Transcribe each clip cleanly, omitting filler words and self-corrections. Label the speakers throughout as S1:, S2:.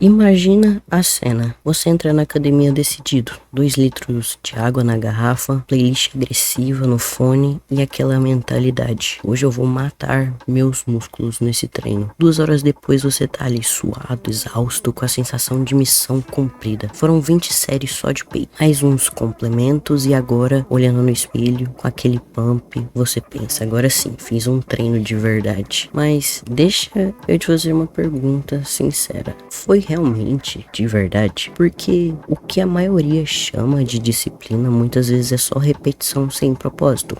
S1: Imagina a cena. Você entra na academia decidido. 2 litros de água na garrafa, playlist agressiva no fone e aquela mentalidade. Hoje eu vou matar meus músculos nesse treino. 2 horas depois você tá ali suado, exausto, com a sensação de missão cumprida. Foram 20 séries só de peito. Mais uns complementos e agora, olhando no espelho, com aquele pump, você pensa, agora sim, fiz um treino de verdade. Mas deixa eu te fazer uma pergunta sincera. Foi realmente de verdade? Porque o que a maioria chama de disciplina muitas vezes é só repetição sem propósito.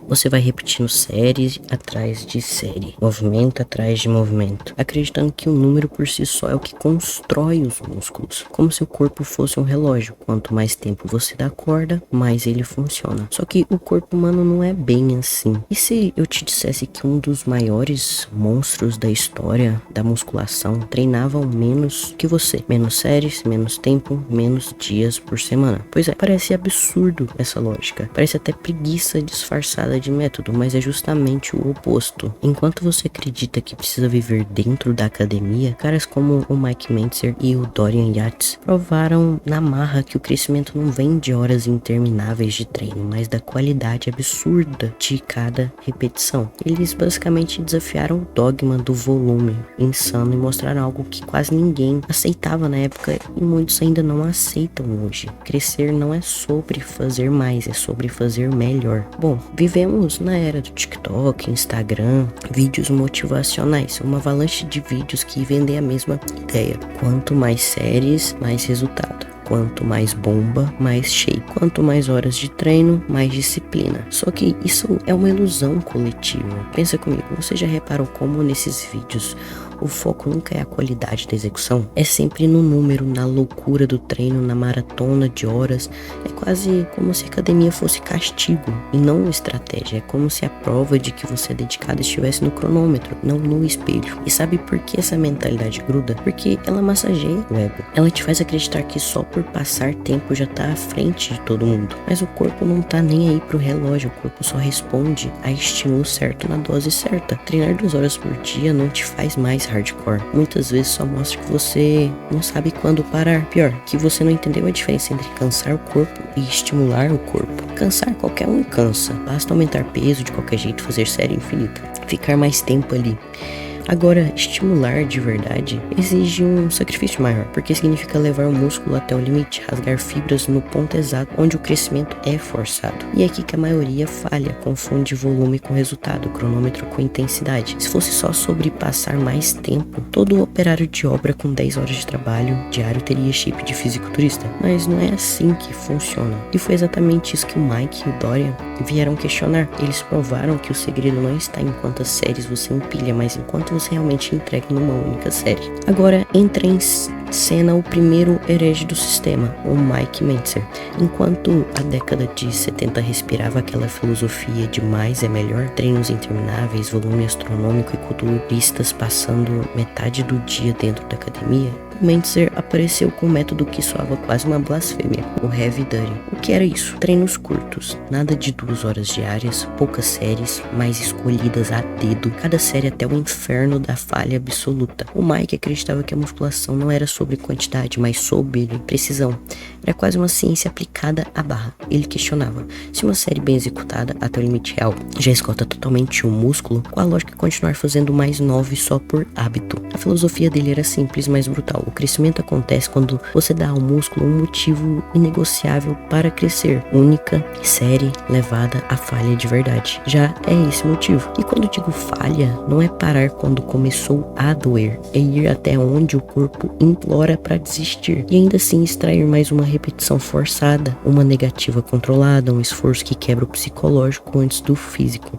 S1: Você vai repetindo série atrás de série, movimento atrás de movimento, acreditando que o número por si só é o que constrói os músculos, como se o corpo fosse um relógio. Quanto mais tempo você dá corda, mais ele funciona. Só que o corpo humano não é bem assim. E se eu te dissesse que um dos maiores monstros da história da musculação treinavam menos que você? Menos séries, menos tempo, menos dias por semana. Pois é, parece absurdo essa lógica. Parece até preguiça disfarçada de método, mas é justamente o oposto. Enquanto você acredita que precisa viver dentro da academia, caras como o Mike Mentzer e o Dorian Yates provaram na marra que o crescimento não vem de horas intermináveis de treino, mas da qualidade absurda de cada repetição. Eles basicamente desafiaram o dogma do volume insano e mostraram algo que quase ninguém aceitava na época e muitos ainda não aceitam hoje. Crescer não é sobre fazer mais, é sobre fazer melhor. Bom, vivemos na era do TikTok, Instagram, vídeos motivacionais, uma avalanche de vídeos que vendem a mesma ideia. Quanto mais séries, mais resultado. Quanto mais bomba, mais shape. Quanto mais horas de treino, mais disciplina. Só que isso é uma ilusão coletiva. Pensa comigo, você já reparou como nesses vídeos o foco nunca é a qualidade da execução? É sempre no número, na loucura do treino, na maratona de horas. É quase como se a academia fosse castigo e não estratégia. É como se a prova de que você é dedicado estivesse no cronômetro, não no espelho. E sabe por que essa mentalidade gruda? Porque ela massageia o ego. Ela te faz acreditar que só por passar tempo já tá à frente de todo mundo. Mas o corpo não tá nem aí pro relógio. O corpo só responde a estímulo certo na dose certa. Treinar 2 horas por dia não te faz mais hardcore. Muitas vezes só mostra que você não sabe quando parar. Pior, que você não entendeu a diferença entre cansar o corpo e estimular o corpo. Cansar qualquer um cansa. Basta aumentar peso de qualquer jeito, fazer série infinita, ficar mais tempo ali. Agora, estimular de verdade exige um sacrifício maior, porque significa levar o músculo até o limite, rasgar fibras no ponto exato onde o crescimento é forçado. E é aqui que a maioria falha, confunde volume com resultado, cronômetro com intensidade. Se fosse só sobre passar mais tempo, todo operário de obra com 10 horas de trabalho diário teria shape de fisiculturista. Mas não é assim que funciona. E foi exatamente isso que o Mike e o Dorian vieram questionar. Eles provaram que o segredo não está em quantas séries você empilha, mas em quanto você realmente entrega numa única série. Agora entra em cena o primeiro herege do sistema, o Mike Mentzer. Enquanto a década de 70 respirava aquela filosofia de mais é melhor, treinos intermináveis, volume astronômico e culturistas passando metade do dia dentro da academia, Mentzer apareceu com um método que soava quase uma blasfêmia, o Heavy Duty. O que era isso? Treinos curtos, nada de 2 horas diárias, poucas séries, mais escolhidas a dedo, cada série até o inferno da falha absoluta. O Mike acreditava que a musculação não era sobre quantidade, mas sobre precisão. Era quase uma ciência aplicada à barra. Ele questionava, se uma série bem executada até o limite real já esgota totalmente o músculo, qual a lógica de continuar fazendo mais 9 só por hábito? A filosofia dele era simples, mas brutal. O crescimento acontece quando você dá ao músculo um motivo inegociável para crescer. Única série levada à falha de verdade. Já é esse motivo. E quando digo falha, não é parar quando começou a doer. É ir até onde o corpo implora para desistir. E ainda assim extrair mais uma repetição forçada, uma negativa controlada, um esforço que quebra o psicológico antes do físico.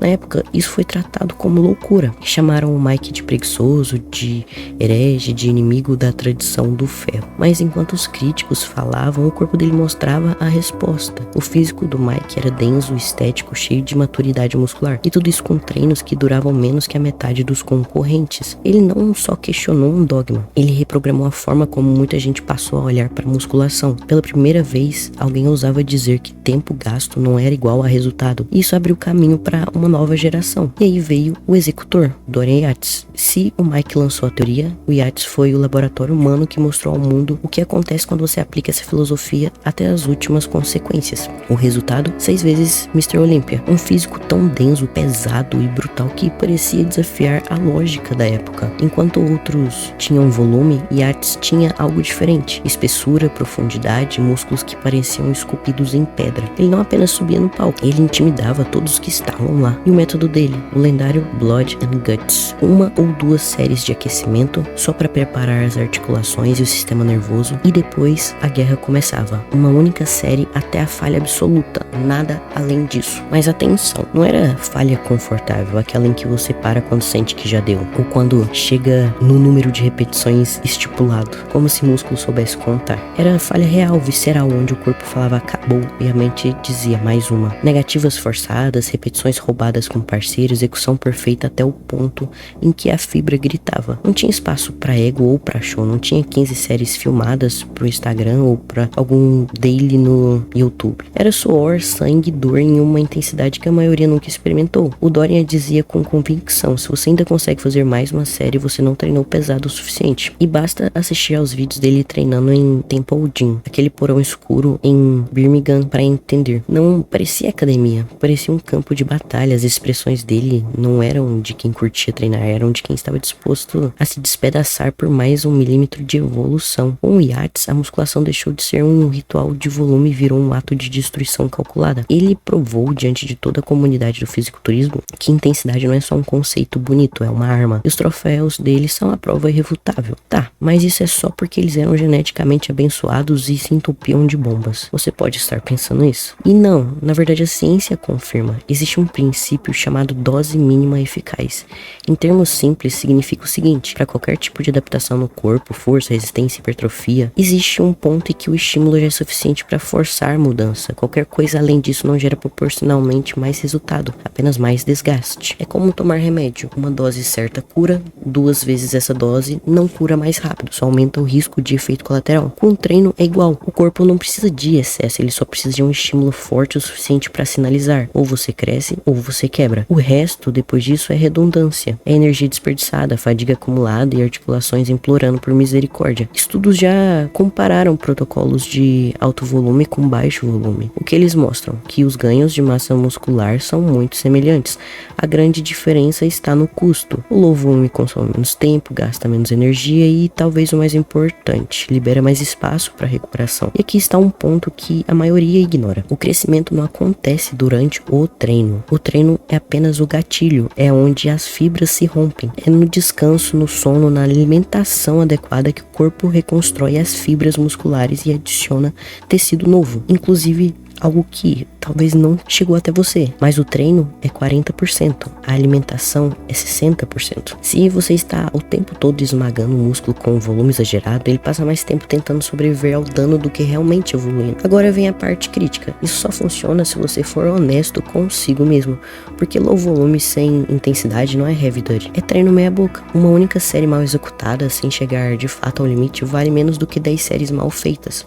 S1: Na época, isso foi tratado como loucura. Chamaram o Mike de preguiçoso, de herege, de inimigo da tradição do ferro. Mas enquanto os críticos falavam, o corpo dele mostrava a resposta. O físico do Mike era denso, estético, cheio de maturidade muscular. E tudo isso com treinos que duravam menos que a metade dos concorrentes. Ele não só questionou um dogma, ele reprogramou a forma como muita gente passou a olhar para a musculação. Pela primeira vez, alguém ousava dizer que tempo gasto não era igual a resultado. E isso abriu caminho para uma nova geração. E aí veio o executor, Dorian Yates. Se o Mike lançou a teoria, o Yates foi o laboratório laboratório humano que mostrou ao mundo o que acontece quando você aplica essa filosofia até as últimas consequências. O resultado, 6 vezes Mr. Olympia, um físico tão denso, pesado e brutal que parecia desafiar a lógica da época. Enquanto outros tinham volume, Yates tinha algo diferente: espessura, profundidade, músculos que pareciam esculpidos em pedra. Ele não apenas subia no palco, ele intimidava todos que estavam lá. E o método dele, o lendário Blood and Guts, 1 ou 2 séries de aquecimento só para preparar as articulações e o sistema nervoso, e depois a guerra começava. Uma única série até a falha absoluta, nada além disso. Mas atenção, não era falha confortável, aquela em que você para quando sente que já deu, ou quando chega no número de repetições estipulado, como se o músculo soubesse contar. Era falha real, visceral, onde o corpo falava acabou e a mente dizia mais uma. Negativas forçadas, repetições roubadas com parceiro, execução perfeita até o ponto em que a fibra gritava. Não tinha espaço para ego ou para show, não tinha 15 séries filmadas pro Instagram ou para algum daily no YouTube. Era suor, sangue e dor em uma intensidade que a maioria nunca experimentou. O Dorian dizia com convicção: se você ainda consegue fazer mais uma série, você não treinou pesado o suficiente. E basta assistir aos vídeos dele treinando em Temple Gym, aquele porão escuro em Birmingham, para entender. Não parecia academia, parecia um campo de batalha. As expressões dele não eram de quem curtia treinar, eram de quem estava disposto a se despedaçar por mais 1 milímetro de evolução. Com o Yates, a musculação deixou de ser um ritual de volume e virou um ato de destruição calculada. Ele provou diante de toda a comunidade do fisiculturismo que intensidade não é só um conceito bonito, é uma arma. E os troféus dele são a prova irrefutável. Tá, mas isso é só porque eles eram geneticamente abençoados e se entupiam de bombas. Você pode estar pensando isso? E não, na verdade a ciência confirma. Existe um princípio chamado dose mínima eficaz. Em termos simples, significa o seguinte: para qualquer tipo de adaptação no corpo, força, resistência, hipertrofia, existe um ponto em que o estímulo já é suficiente para forçar a mudança. Qualquer coisa além disso não gera proporcionalmente mais resultado, apenas mais desgaste. É como tomar remédio. Uma dose certa cura, 2 vezes essa dose não cura mais rápido, só aumenta o risco de efeito colateral. Com o treino é igual. O corpo não precisa de excesso, ele só precisa de um estímulo forte o suficiente para sinalizar: ou você cresce ou você quebra. O resto, depois disso, é redundância. É energia desperdiçada, fadiga acumulada e articulações implorando por misericórdia. Estudos já compararam protocolos de alto volume com baixo volume. O que eles mostram? Que os ganhos de massa muscular são muito semelhantes. A grande diferença está no custo. O low volume consome menos tempo, gasta menos energia e, talvez o mais importante, libera mais espaço para recuperação. E aqui está um ponto que a maioria ignora: o crescimento não acontece durante o treino. O treino é apenas o gatilho, é onde as fibras se rompem. É no descanso, no sono, na alimentação adequada que o corpo reconstrói as fibras musculares e adiciona tecido novo, inclusive algo que talvez não chegou até você, mas o treino é 40%, a alimentação é 60%. Se você está o tempo todo esmagando o músculo com um volume exagerado, ele passa mais tempo tentando sobreviver ao dano do que realmente evoluindo. Agora vem a parte crítica: isso só funciona se você for honesto consigo mesmo, porque low volume sem intensidade não é heavy duty, é treino meia boca. Uma única série mal executada, sem chegar de fato ao limite, vale menos do que 10 séries mal feitas.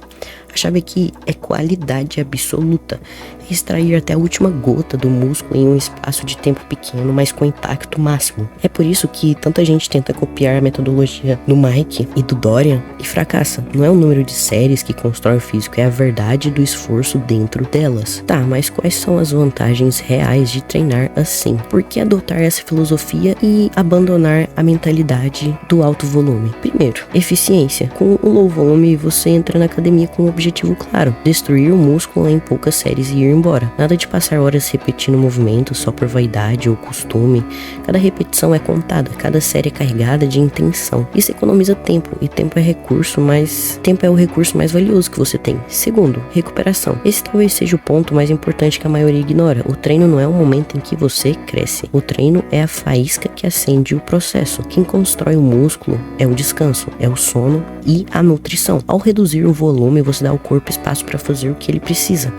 S1: A chave aqui é qualidade absoluta. É extrair até a última gota do músculo em um espaço de tempo pequeno, mas com impacto máximo. É por isso que tanta gente tenta copiar a metodologia do Mike e do Dorian e fracassa. Não é o número de séries que constrói o físico, é a verdade do esforço dentro delas. Tá, mas quais são as vantagens reais de treinar assim? Por que adotar essa filosofia e abandonar a mentalidade do alto volume? Primeiro, eficiência. Com o low volume, você entra na academia com um objetivo claro: destruir o músculo em poucas séries e ir embora. Nada de passar horas repetindo movimentos só por vaidade ou costume. Cada repetição é contada, cada série é carregada de intenção. Isso economiza tempo, e tempo é recurso, mas tempo é o recurso mais valioso que você tem. Segundo, recuperação. Esse talvez seja o ponto mais importante que a maioria ignora. O treino não é o momento em que você cresce. O treino é a faísca que acende o processo. Quem constrói o músculo é o descanso, é o sono e a nutrição. Ao reduzir o volume, você dá ao corpo espaço para fazer o que ele precisa.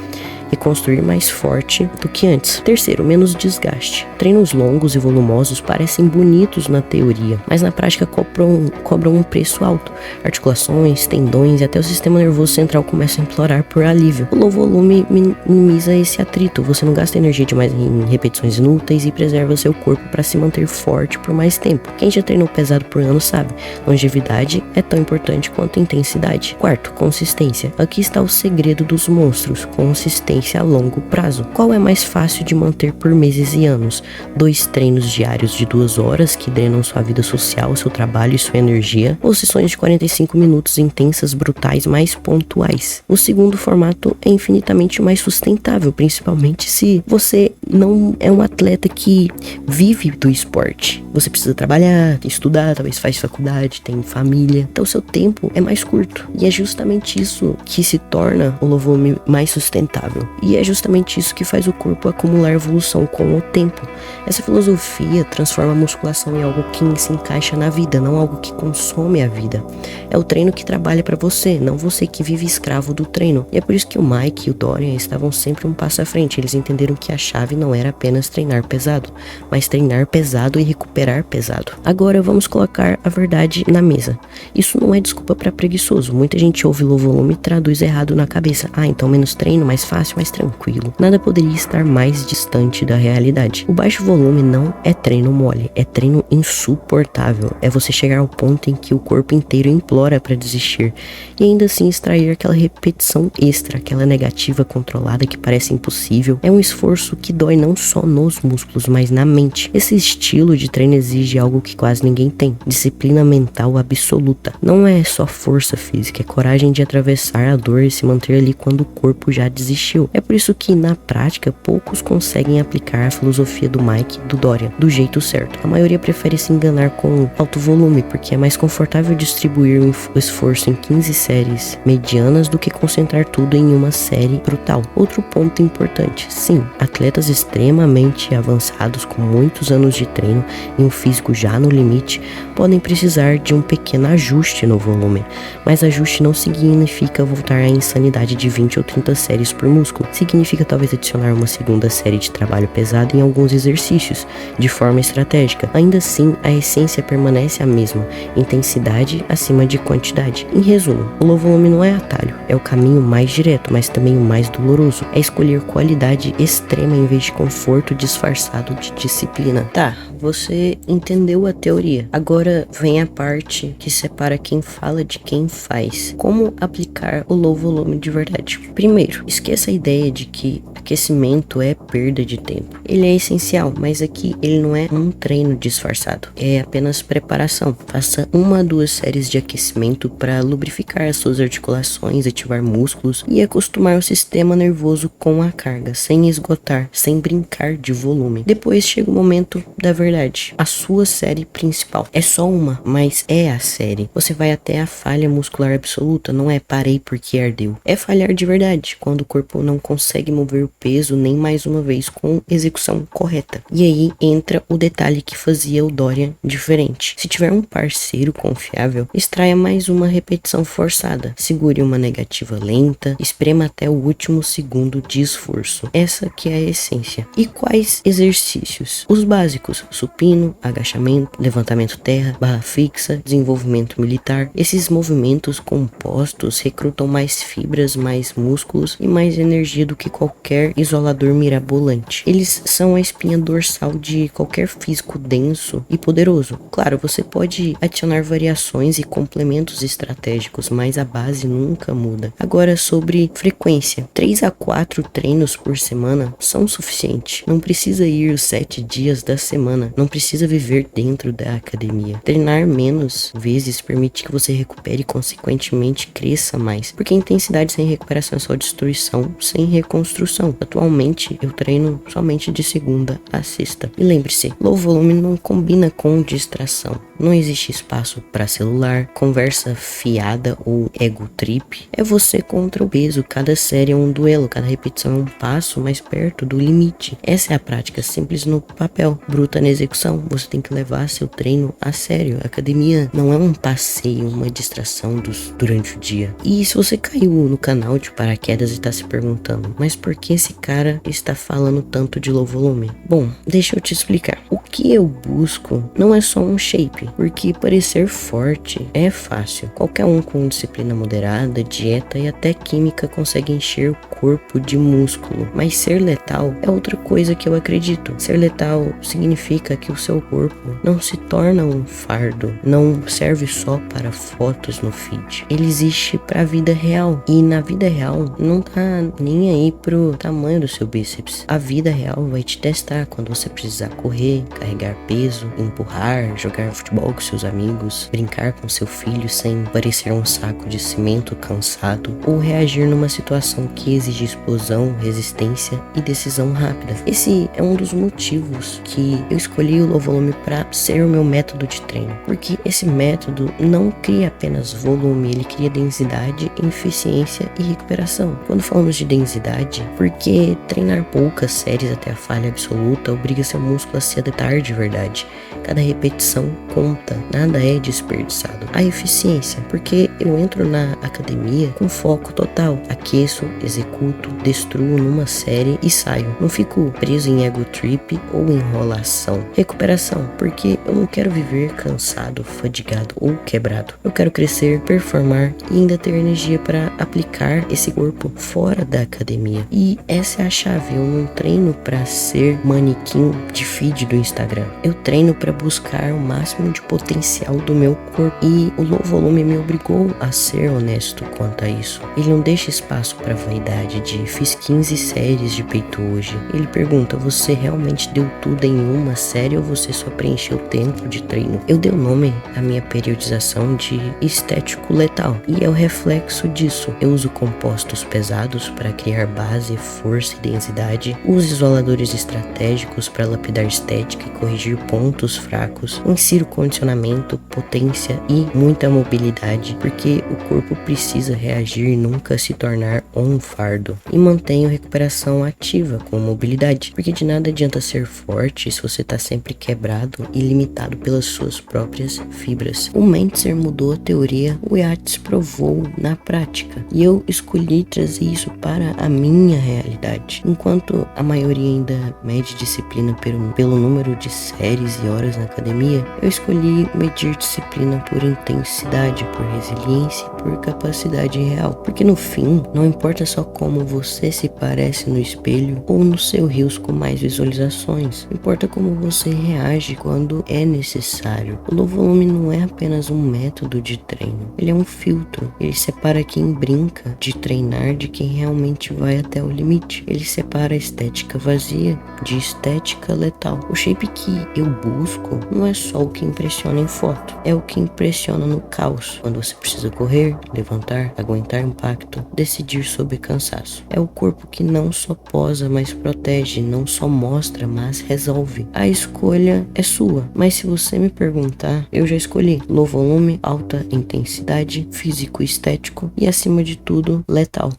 S1: e construir mais forte do que antes. Terceiro, menos desgaste. Treinos longos e volumosos parecem bonitos na teoria, mas na prática cobram um preço alto. Articulações, tendões e até o sistema nervoso central começam a implorar por alívio. O low volume minimiza esse atrito, você não gasta energia demais em repetições inúteis e preserva seu corpo para se manter forte por mais tempo. Quem já treinou pesado por anos sabe, longevidade é tão importante quanto intensidade. Quarto, consistência. Aqui está o segredo dos monstros, consistência a longo prazo. Qual é mais fácil de manter por meses e anos? 2 treinos diários de 2 horas que drenam sua vida social, seu trabalho e sua energia, ou sessões de 45 minutos intensas, brutais, mais pontuais? O segundo formato é infinitamente mais sustentável, principalmente se você não é um atleta que vive do esporte. Você precisa trabalhar, estudar, talvez faz faculdade, tem família, então seu tempo é mais curto. E é justamente isso que se torna o low volume mais sustentável. E é justamente isso que faz o corpo acumular evolução com o tempo. Essa filosofia transforma a musculação em algo que se encaixa na vida, não algo que consome a vida. É o treino que trabalha para você, não você que vive escravo do treino. E é por isso que o Mike e o Dorian estavam sempre um passo à frente. Eles entenderam que a chave não era apenas treinar pesado, mas treinar pesado e recuperar pesado. Agora vamos colocar a verdade na mesa. Isso não é desculpa para preguiçoso. Muita gente ouve low volume e traduz errado na cabeça. Então menos treino, mais fácil, mais tranquilo. Nada poderia estar mais distante da realidade. O baixo volume não é treino mole, é treino insuportável. É você chegar ao ponto em que o corpo inteiro implora para desistir e ainda assim extrair aquela repetição extra, aquela negativa controlada que parece impossível. É um esforço que dói não só nos músculos, mas na mente. Esse estilo de treino exige algo que quase ninguém tem: disciplina mental absoluta. Não é só força física, é coragem de atravessar a dor e se manter ali quando o corpo já desistiu. É por isso que na prática poucos conseguem aplicar a filosofia do Mike e do Dorian do jeito certo. A maioria prefere se enganar com alto volume, porque é mais confortável distribuir o esforço em 15 séries medianas do que concentrar tudo em uma série brutal. Outro ponto importante: sim, atletas extremamente avançados com muitos anos de treino e um físico já no limite podem precisar de um pequeno ajuste no volume, mas ajuste não significa voltar à insanidade de 20 ou 30 séries por músculo. Significa talvez adicionar uma segunda série de trabalho pesado em alguns exercícios, de forma estratégica. Ainda assim, a essência permanece a mesma: intensidade acima de quantidade. Em resumo, o low volume não é atalho, é o caminho mais direto, mas também o mais doloroso. É escolher qualidade extrema em vez de conforto disfarçado de disciplina. Tá, você entendeu a teoria. Agora vem a parte que separa quem fala de quem faz. Como aplicar o low volume de verdade? Primeiro, esqueça a ideia de que aquecimento é perda de tempo. Ele é essencial, mas aqui ele não é um treino disfarçado. É apenas preparação. Faça 1 a 2 séries de aquecimento para lubrificar as suas articulações, ativar músculos e acostumar o sistema nervoso com a carga, sem esgotar, sem brincar de volume. Depois chega o momento da verdade. A sua série principal. É só uma, mas é a série. Você vai até a falha muscular absoluta, não é parei porque ardeu. É falhar de verdade, quando o corpo não consegue mover o peso nem mais uma vez com execução correta. E aí entra o detalhe que fazia o Dorian diferente. Se tiver um parceiro confiável, extraia mais uma repetição forçada. Segure uma negativa lenta, esprema até o último segundo de esforço. Essa que é a essência. E quais exercícios? Os básicos: supino, agachamento, levantamento terra, barra fixa, desenvolvimento militar. Esses movimentos compostos recrutam mais fibras, mais músculos e mais energia do que qualquer isolador mirabolante. Eles são a espinha dorsal de qualquer físico denso e poderoso. Claro, você pode adicionar variações e complementos estratégicos, mas a base nunca muda. Agora, sobre frequência: 3 a 4 treinos por semana são suficientes. Não precisa ir os 7 dias da semana. Não precisa viver dentro da academia. Treinar menos vezes permite que você recupere e consequentemente cresça mais. Porque intensidade sem recuperação é só destruição sem reconstrução. Atualmente eu treino somente de segunda a sexta. E lembre-se, low volume não combina com distração. não existe espaço para celular, conversa fiada ou ego trip. É você contra o peso, cada série é um duelo, cada repetição é um passo mais perto do limite. Essa é a prática simples no papel, bruta na execução. Você tem que levar seu treino a sério. A academia não é um passeio, uma distração durante o dia. E se você caiu no canal de paraquedas e tá se perguntando, mas por que esse cara está falando tanto de low volume? Bom, deixa eu te explicar. O que eu busco não é só um shape, porque parecer forte é fácil. Qualquer um com disciplina moderada, dieta e até química consegue encher o corpo de músculo. Mas ser letal é outra coisa que eu acredito. Ser letal significa que o seu corpo não se torna um fardo, não serve só para fotos no feed. Ele existe para a vida real. E na vida real não tá nem aí pro tamanho do seu bíceps. A vida real vai te testar quando você precisar correr, carregar peso, empurrar, jogar futebol com seus amigos, brincar com seu filho sem parecer um saco de cimento cansado, ou reagir numa situação que exige explosão, resistência e decisão rápida. Esse é um dos motivos que eu escolhi o low volume para ser o meu método de treino, porque esse método não cria apenas volume, ele cria densidade, eficiência e recuperação. Quando falamos de densidade, porque treinar poucas séries até a falha absoluta obriga seu músculo a se adaptar de verdade. Cada repetição conta, nada é desperdiçado. A eficiência, porque eu entro na academia com foco total, aqueço, executo, destruo numa série e saio. Não fico preso em ego trip ou enrolação. Recuperação, porque eu não quero viver cansado, fadigado ou quebrado. Eu quero crescer, performar e ainda ter energia para aplicar esse corpo fora da academia. E essa é a chave. Eu não treino para ser manequim de feed do Instagram. Eu treino para buscar o máximo de potencial do meu corpo. E o low volume me obrigou a ser honesto quanto a isso. Ele não deixa espaço para vaidade de fiz 15 séries de peito hoje. Ele pergunta, você realmente deu tudo em uma série ou você só preencheu tempo de treino? Eu dei o nome à minha periodização de estético letal e é o reflexo disso. Eu uso compostos pesados para criar base, força e densidade, uso isoladores estratégicos para lapidar estética e corrigir pontos fracos, insiro condicionamento, potência e muita mobilidade, porque o corpo precisa reagir e nunca se tornar um fardo, e mantenho recuperação ativa com mobilidade, porque de nada adianta ser forte se você está sempre quebrado e limitado pelas suas próprias fibras. O Mentzer mudou a teoria, o Yates provou na prática, e eu escolhi trazer isso para a minha realidade. Enquanto a maioria ainda mede disciplina pelo número de séries e horas na academia, eu escolhi medir disciplina por intensidade, por resiliência e por capacidade real, porque no fim não importa só como você se parece no espelho ou no seu reels com mais visualizações, importa como você reage quando é necessário. O low volume não é apenas um método de treino, ele é um filtro. Ele separa quem brinca de treinar de quem realmente vai até o limite. Ele separa a estética vazia de estética letal. O shape que eu busco não é só o que impressiona em foto, é o que impressiona no caos, quando você precisa correr, levantar, aguentar impacto, decidir sobre cansaço. É o corpo que não só posa, mas protege, não só mostra, mas resolve. A escolha é sua, mas se você me perguntar, eu já escolhi low volume, alta intensidade, físico estético e acima de tudo, letal.